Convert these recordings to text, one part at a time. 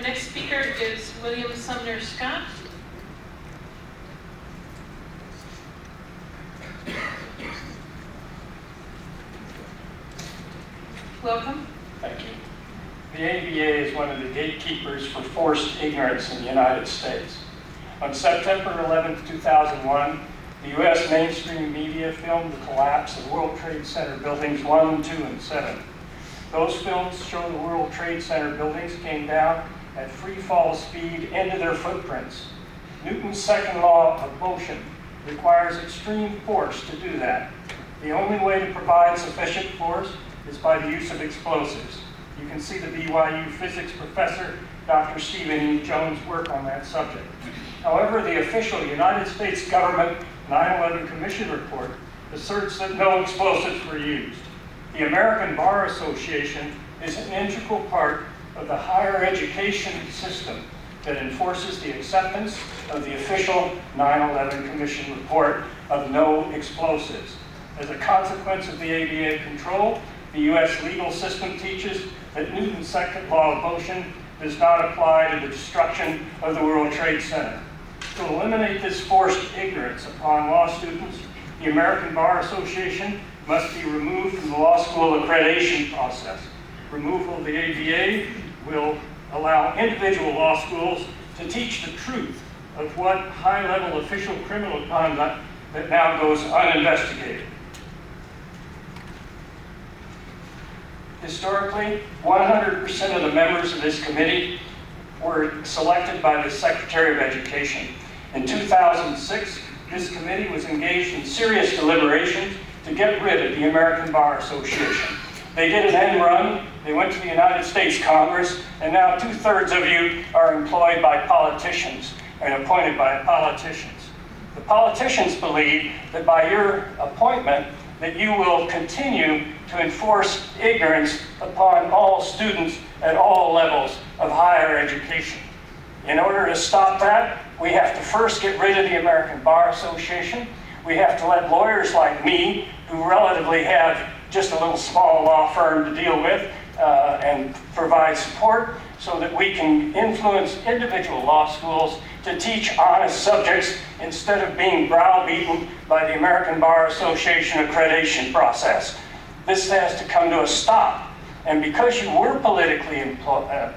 next speaker is William Sumner Scott. Welcome. Thank you. The ABA is one of the gatekeepers for forced ignorance in the United States. On September 11, 2001, the U.S. mainstream media filmed the collapse of World Trade Center buildings 1, 2, and 7. Those films show the World Trade Center buildings came down at free fall speed into their footprints. Newton's second law of motion requires extreme force to do that. The only way to provide sufficient force is by the use of explosives. You can see the BYU physics professor, Dr. Stephen E. Jones' work on that subject. However, the official United States government 9/11 Commission report asserts that no explosives were used. The American Bar Association is an integral part of the higher education system that enforces the acceptance of the official 9/11 Commission report of no explosives. As a consequence of the ABA control, the U.S. legal system teaches that Newton's second law of motion does not apply to the destruction of the World Trade Center. To eliminate this forced ignorance upon law students, the American Bar Association must be removed from the law school accreditation process. Removal of the ABA will allow individual law schools to teach the truth of what high-level official criminal conduct that now goes uninvestigated. Historically, 100% of the members of this committee were selected by the Secretary of Education. In 2006, this committee was engaged in serious deliberations to get rid of the American Bar Association. They did an end run, they went to the United States Congress, and now 2/3 of you are employed by politicians and appointed by politicians. The politicians believe that by your appointment, that you will continue to enforce ignorance upon all students at all levels of higher education. In order to stop that, we have to first get rid of the American Bar Association. We have to let lawyers like me, who relatively have just a little small law firm to deal with and provide support, so that we can influence individual law schools to teach honest subjects instead of being browbeaten by the American Bar Association accreditation process. This has to come to a stop. And because you were politically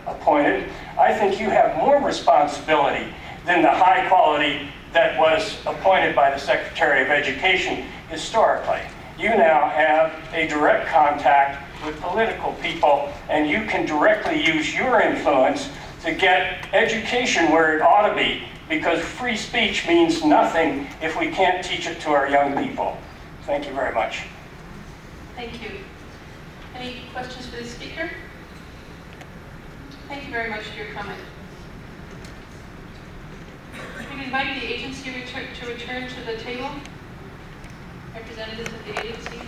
appointed, I think you have more responsibility than the high quality that was appointed by the Secretary of Education historically. You now have a direct contact with political people, and you can directly use your influence to get education where it ought to be, because free speech means nothing if we can't teach it to our young people. Thank you very much. Thank you. Any questions for the speaker? Thank you very much for your comment. We invite the agency to return to the table. Representatives of the agency.